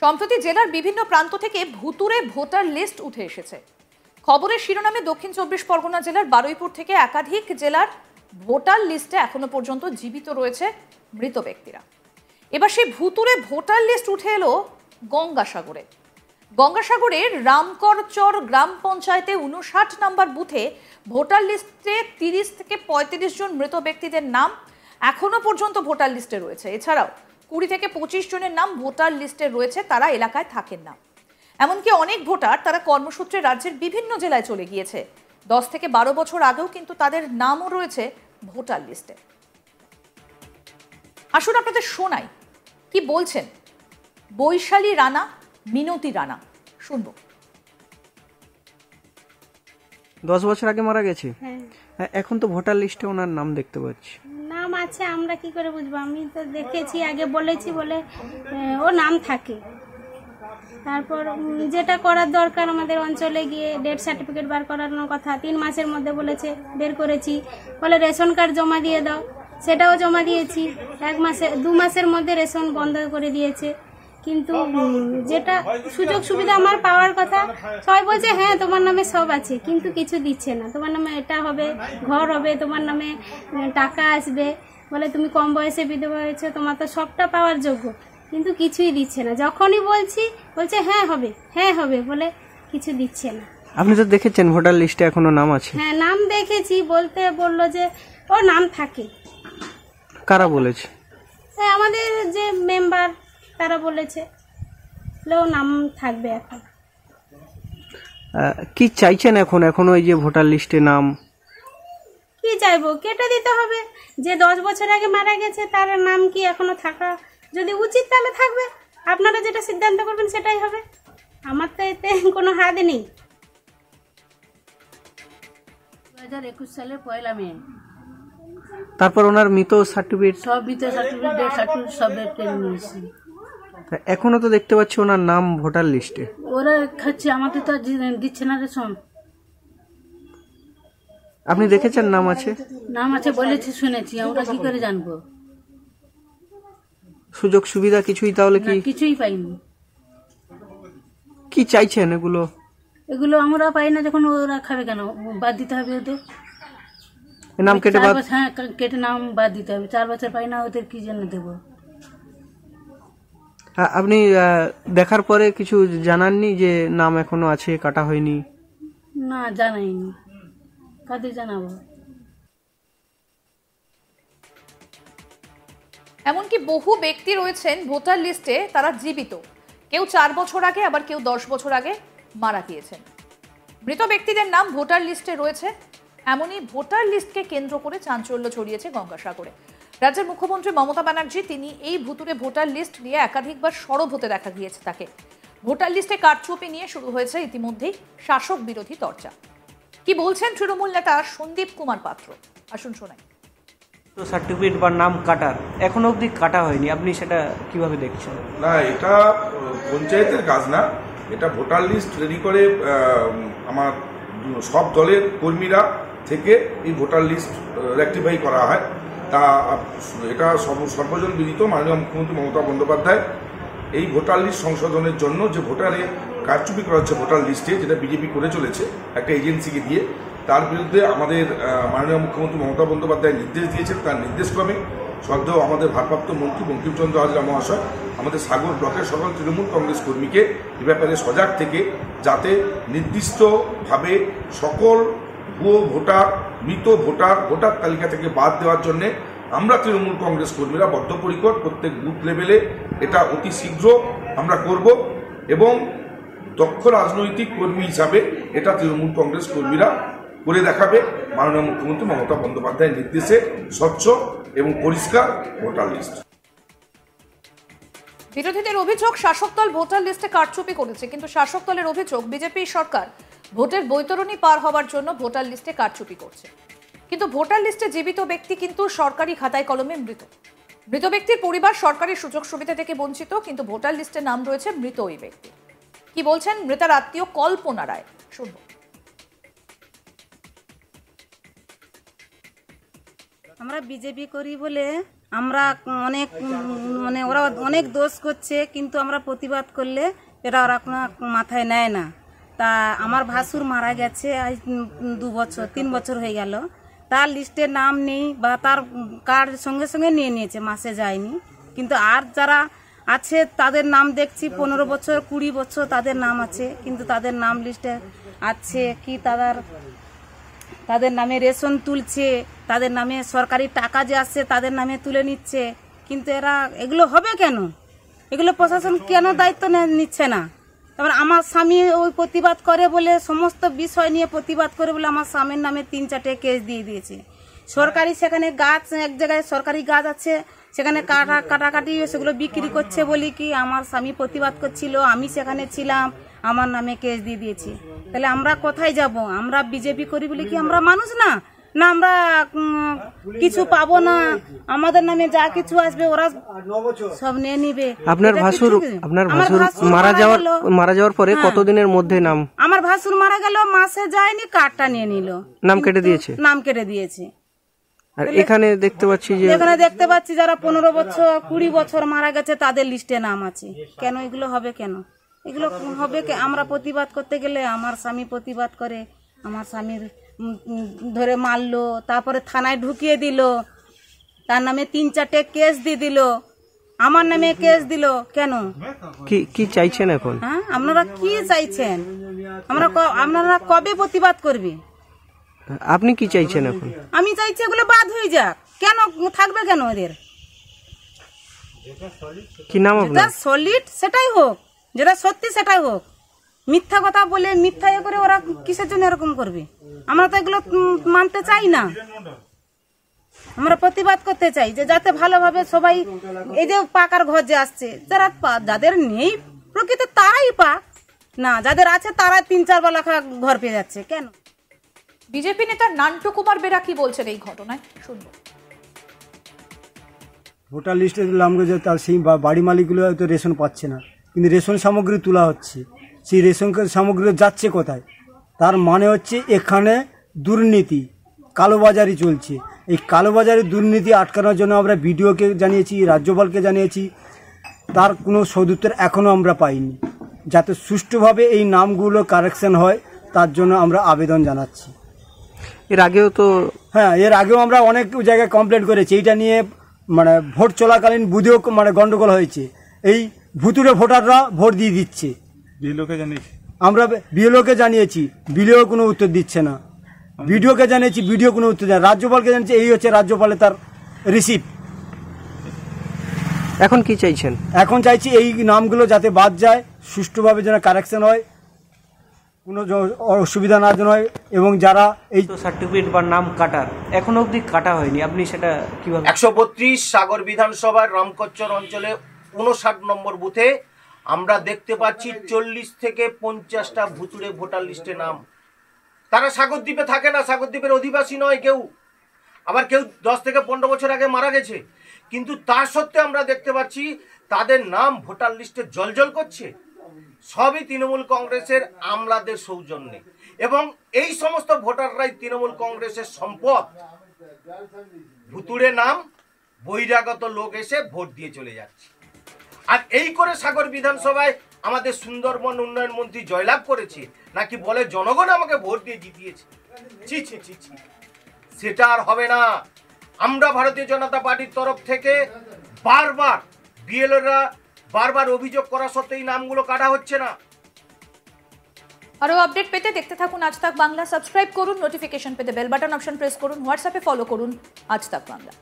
সম্প্রতি জেলার বিভিন্ন প্রান্ত থেকে ভুতুড়ে ভোটার লিস্ট উঠে এসেছে। খবরের শিরোনামে দক্ষিণ ২৪ পরগনা জেলার বারুইপুর থেকে একাধিক জেলার ভোটার লিস্টে এখনো পর্যন্ত জীবিত রয়েছে মৃত ব্যক্তিরা। এবার সেই ভুতুড়ে ভোটার লিস্ট উঠে এলো গঙ্গাসাগরে। গঙ্গাসাগরের রামকরচর গ্রাম পঞ্চায়েতে ৫৯ নম্বর বুথে ভোটার লিস্টে ৩০ থেকে ৩৫ জন মৃত ব্যক্তিদের নাম এখনো পর্যন্ত ভোটার লিস্টে রয়েছে। এছাড়াও ২০ থেকে ২৫ জনের নাম ভোটার লিস্টে রয়েছে, তারা এলাকায় থাকেন না। এমনকি অনেক ভোটার তারা কর্মসূত্রে রাজ্যের বিভিন্ন জেলায় চলে গিয়েছে। ১০ থেকে ১২ বছর আগেও কিন্তু তাদের নামও রয়েছে ভোটার লিস্টে। আসুন আপনাদের শোনাই কি বলছেন বৈশালী রানা, মিনতি রানা। শুনবো। 10 বছর আগে মারা গেছে। এখন তো ভোটার লিস্টে ওনার নাম দেখতে পাচ্ছি। নাম আছে, আমরা কি করে বুঝবো? আমি তো দেখেছি, আগে বলেছি বলে ও নাম থাকে। তারপর যেটা করার দরকার আমাদের অঞ্চলে গিয়ে ডেথ সার্টিফিকেট বার করানোর কথা 3 মাসের মধ্যে বলেছে, বের করেছি। বলে রেশন কার্ড জমা দিয়ে দাও, সেটাও জমা দিয়েছি। 2 মাসের মধ্যে রেশন বন্ধ করে দিয়েছে। কিন্তু যেটা সুযোগ সুবিধা আমার পাওয়ার কথা, সবাই বলছে হ্যাঁ তোমার নামে সব আছে, কিন্তু কিছু দিচ্ছে না। তোমার নামে এটা হবে, ঘর হবে, তোমার নামে টাকা আসবে, বলে তুমি কম বয়সে বিধবা হয়েছে, তোমার তো সবটা পাওয়ার যোগ্য, কিন্তু কিছুই দিচ্ছে না। যখনই বলছে হ্যাঁ হবে, হ্যাঁ হবে, বলে কিছু দিচ্ছে না। আপনি তো দেখেছেন ভোটার লিস্টে এখনো নাম আছে? হ্যাঁ, নাম দেখেছি। বললো যে ও নাম থাকে। কারা বলেছে? আমাদের যে মেম্বার তারা বলেছে ও নাম থাকবে। এখন কি চাইছেন এখন ওই যে ভোটার লিস্টে নাম? কি চাইবো? কেটে দিতে হবে। যে 10 বছর আগে মারা গেছে তার নাম কি এখনো থাকা যদি উচিত তাহলে থাকবে। আপনারা যেটা সিদ্ধান্ত করবেন সেটাই হবে, আমার তো এতে কোনো হাত নেই। 2021 সালের 1 মে তারপর ওনার মৃত সার্টিফিকেট সব ডেথ সার্টিফিকেট সব বের করে নিয়েছি। এখনো তো দেখতে পাচ্ছি ওনার নাম ভোটার লিস্টে। ওরা খাচ্ছে, আমাদের তো দিচ্ছে না রেশন। আপনি দেখেছেন নাম আছে? নাম আছে বলেছি, শুনেছি, আমরা কি করে জানবো? সুযোগ সুবিধা কিছুই তাহলে কি? কিছুই পাইনি। কি চাইছেন এগুলো আমরা পাই না যখন ওরা খাবে কেন? বাদ দিতে হবে ওদের নাম কেটে বাদ। হ্যাঁ, কেটে নাম বাদ দিতে হবে। 4 বছর পাই না, ওদের কি জন্য দেবো? আপনি দেখার পরে কিছু জানাননি যে নাম এখনো আছে, কাটা হয়নি? না, জানাইনি। কাদের জানাবো? এমনকি বহু ব্যক্তি রয়েছেন ভোটার লিস্টে, তারা জীবিত। কেউ 4 বছর আগে, আবার কেউ 10 বছর আগে মারা গিয়েছেন। মৃত ব্যক্তিদের নাম ভোটার লিস্টে রয়েছে। এমনই ভোটার লিস্টকে কেন্দ্র করে চাঞ্চল্য ছড়িয়েছে গঙ্গাসাগরে। রাজ্যের মুখ্যমন্ত্রী মমতা ব্যানার্জি তিনি এই ভুতুড়ে ভোটার লিস্ট নিয়ে একাধিকবার সরব হতে দেখা গিয়েছে তাকে। ভোটার লিস্টে কারচুপি নিয়ে শুরু হয়েছে ইতিমধ্যেই শাসক বিরোধী চর্চা। কি বলছেন তৃণমূল নেতা সন্দীপ কুমার পাত্র, আসুন শোনাই। সার্টিফিকেট বা নাম কাটার এখনো অবধি কাটা হয়নি, আপনি সেটা কিভাবে দেখছেন? না, এটা পঞ্চায়েতের কাজ না, এটা ভোটার লিস্ট রেডি করে আমার সব দলের কর্মীরা থেকে এই ভোটার লিস্ট রেকটিফাই করা হয়। তা এটা সর্বজন বিদিত মাননীয় মুখ্যমন্ত্রী মমতা বন্দ্যোপাধ্যায় এই ভোটার লিস্ট সংশোধনের জন্য যে ভোটারে কারচুপি করা হচ্ছে ভোটার লিস্টে, যেটা বিজেপি করে চলেছে একটা এজেন্সিকে দিয়ে, তার বিরুদ্ধে আমাদের মাননীয় মুখ্যমন্ত্রী মমতা বন্দ্যোপাধ্যায় নির্দেশ দিয়েছেন। তার নির্দেশক্রমে সদ্য আমাদের ভারপ্রাপ্ত মন্ত্রী বঙ্কিমচন্দ্র হাজরা মহাশয় আমাদের সাগর ব্লকের সকল তৃণমূল কংগ্রেস কর্মীকে এ ব্যাপারে সজাগ থেকে যাতে নির্দিষ্টভাবে সকল ভুয়ো ভোটার, মৃত ভোটার তালিকা থেকে বাদ দেওয়ার জন্যে আমরা তৃণমূল কংগ্রেস কর্মীরা বদ্ধপরিকর। প্রত্যেক বুথ লেভেলে এটা অতি শীঘ্র আমরা করব এবং দক্ষ রাজনৈতিক কর্মী হিসাবে এটা তৃণমূল কংগ্রেস কর্মীরা করে দেখাবে। মাননীয় মুখ্যমন্ত্রী মমতা বন্দ্যোপাধ্যায়ের নির্দেশে স্বচ্ছ এবং পরিষ্কার ভোটার লিস্ট। বিরোধীদের অভিযোগ শাসক দল ভোটার লিস্টে কারচুপি করেছে, কিন্তু শাসক দলের অভিযোগ বিজেপি সরকার ভোটের বৈতরণী পার হওয়ার জন্য ভোটার লিস্টে কারচুপি করছে। কিন্তু ভোটার লিস্টে জীবিত ব্যক্তি কিন্তু সরকারি খাতায় কলমে মৃত। মৃত ব্যক্তির পরিবার সরকারি সুযোগ সুবিধা থেকে বঞ্চিত, কিন্তু ভোটার লিস্টে নাম রয়েছে মৃত ওই ব্যক্তি। কি বলছেন মৃতার আত্মীয় কল্পনা রায়, শুনবো। আমরা বিজেপি করি বলে আমরা অনেক মানে ওরা অনেক দোষ করছে, কিন্তু আমরা প্রতিবাদ করলে এটা ওরা কোনো মাথায় নেয় না। তা আমার ভাসুর মারা গেছে আজ 3 বছর হয়ে গেল, তার লিস্টে নাম নেই বা তার কার্ড সঙ্গে সঙ্গে নিয়ে নিয়েছে, মাসে যায়নি। কিন্তু আর যারা আছে তাদের নাম দেখছি 15 বছর 20 বছর তাদের নাম আছে, কিন্তু তাদের নাম লিস্টে আছে কি তাদের নামে রেশন তুলছে, তাদের নামে সরকারি টাকা যে আসছে তাদের নামে তুলে নিচ্ছে। কিন্তু এরা এগুলো হবে কেন? এগুলো প্রশাসন কেন দায়িত্ব নিচ্ছে না? তারপর আমার স্বামী ওই প্রতিবাদ করে বলে, সমস্ত বিষয় নিয়ে প্রতিবাদ করে বলে আমার স্বামীর নামে 3-4টে কেস দিয়ে দিয়েছে। সরকারি সেখানে গাছ, এক জায়গায় সরকারি গাছ আছে, সেখানে কাটাকাটি সেগুলো বিক্রি করছে বলি কি আমার স্বামী প্রতিবাদ করছিল, আমি সেখানে ছিলাম, আমার নামে কেস দিয়ে দিয়েছি। তাহলে আমরা কোথায় যাব? আমরা বিজেপি করি বলি কি আমরা মানুষ না? না আমরা কিছু পাবো না? আমাদের নামে যা কিছু আসবে ওরা সব নিয়ে নিবে। আপনার ভাসুর মারা যাওয়ার পরে কতদিনের মধ্যে নাম? আমার ভাসুর মারা গেল, মাসে যায়নি, কার্ডটা নিয়ে নিল, নাম কেটে দিয়েছে। নাম কেটে দিয়েছে। আর এখানে দেখতে পাচ্ছি যে যারা 15 বছর 20 বছর মারা গেছে তাদের লিস্টে নাম আছে। কেন এগুলো হবে? কেন এগুলো হবে? আমরা প্রতিবাদ করতে গেলে আমার স্বামী প্রতিবাদ করে, আমার স্বামীর ধরে মারলো, তারপরে থানায় ঢুকিয়ে দিল, তার নামে 3-4টে কেস দিয়ে দিল, আমার নামে কেস দিল। কেন? কি চাইছেন এখন? হ্যাঁ, আপনারা কি চাইছেন? আপনারা কবে প্রতিবাদ করবে? আপনি কি চাইছেন এখন? আমি চাইছি এগুলো বাদ হয়ে যাক। কেন থাকবে কেন এদের? কি নাম আপনার? যেটা সলিড সেটাই হোক, যেটা সত্যি সেটাই হোক। মিথ্যা কথা বলে মিথ্যা করে ওরা কিসের জন্য এরকম করবে? আমরা তো এগুলো মানতে চাই না। আমরা প্রতিবাদ করতে চাই যে যাতে ভালোভাবে সবাই, এই যে পাকার ঘর যে আসছে, যাদের নেই প্রকৃত তারাই পাক না, যাদের আছে তারা 3-4 বেলা ঘর পেয়ে যাচ্ছে। কেন? বিজেপি নেতা নান্টু কুমার বেরা কি বলছেন এই ঘটনায়, শুনবো। ভোটার লিস্টে নাম রয়েছে, তার সেই বাড়ি মালিকগুলো হয়তো রেশন পাচ্ছে না, কিন্তু রেশন সামগ্রী তোলা হচ্ছে। সেই রেশন সামগ্রী যাচ্ছে কোথায়? তার মানে হচ্ছে এখানে দুর্নীতি, কালোবাজারি চলছে। এই কালোবাজারি দুর্নীতি আটকানোর জন্য আমরা বিডিওকে জানিয়েছি, রাজ্যপালকে জানিয়েছি, তার কোনো সদুত্তর এখনও আমরা পাইনি। যাতে সুষ্ঠুভাবে এই নামগুলো কারেকশন হয় তার জন্য আমরা আবেদন জানাচ্ছি। এর আগেও আমরা অনেক জায়গায় কমপ্লেন করেছি এইটা নিয়ে, মানে ভোট চলাকালীন বুধেও মানে গন্ডগোল হয়েছে। এই ভুতুড়ে ভোটাররা ভোট দিয়ে দিচ্ছে। আমরা বিএলওকে জানিয়েছি, বিএলও কোনো উত্তর দিচ্ছে না। বিডিওকে জানিয়েছি, বিডিও কোনো উত্তর দেয় না। রাজ্যপালকে জানিয়েছি, এই হচ্ছে রাজ্যপালের তার রিসিপ্ট। এখন কি চাইছেন? এখন চাইছি এই নামগুলো যাতে বাদ যায়, সুষ্ঠুভাবে যেন কারেকশন হয়, কোনো অসুবিধা না যেন হয়। এবং যারা এই সার্টিফিকেট বা নাম কাটার এখনো অবধি কাটা হয়নি, আপনি সেটা কিভাবে? 132 সাগর বিধানসভার রামকচ্চর অঞ্চলে 59 নম্বর বুথে আমরা দেখতে পাচ্ছি 40 থেকে 50টা ভুতুড়ে ভোটার লিস্টে নাম। তারা সাগরদ্বীপে থাকে না, সাগরদ্বীপের অধিবাসী নয় কেউ, আবার কেউ 10 থেকে 15 বছর আগে মারা গেছে, কিন্তু তা সত্ত্বেও আমরা দেখতে পাচ্ছি তাদের নাম ভোটার লিস্টে জলজল করছে। সবই তৃণমূল কংগ্রেসের আমলাদের সৌজন্যে, এবং এই সমস্ত ভোটাররাই তৃণমূল কংগ্রেসের সম্পদ। ভুতুড়ে নাম, বহিরাগত লোক এসে ভোট দিয়ে চলে যাচ্ছে। আর এই করে সাগর বিধানসভায় আমাদের সুন্দরবন উন্নয়ন মন্ত্রী জয়লাভ করেছে, নাকি বলে জনগণ আমাকে ভোট দিয়ে জিতিয়েছে। ছি ছি ছি ছি, সেটা আর হবে না। আমরা ভারতীয় জনতা পার্টির তরফ থেকে বারবার বিএলওরা বারবার অভিযোগ করা সত্ত্বেও এই নামগুলো কাটা হচ্ছে না। আরো আপডেট পেতে দেখতে থাকুন আজ তাক বাংলা। সাবস্ক্রাইব করুন, নোটিফিকেশন পেতে বেল বাটন অপশন প্রেস করুন, হোয়াটসঅ্যাপে ফলো করুন আজ তাক বাংলা।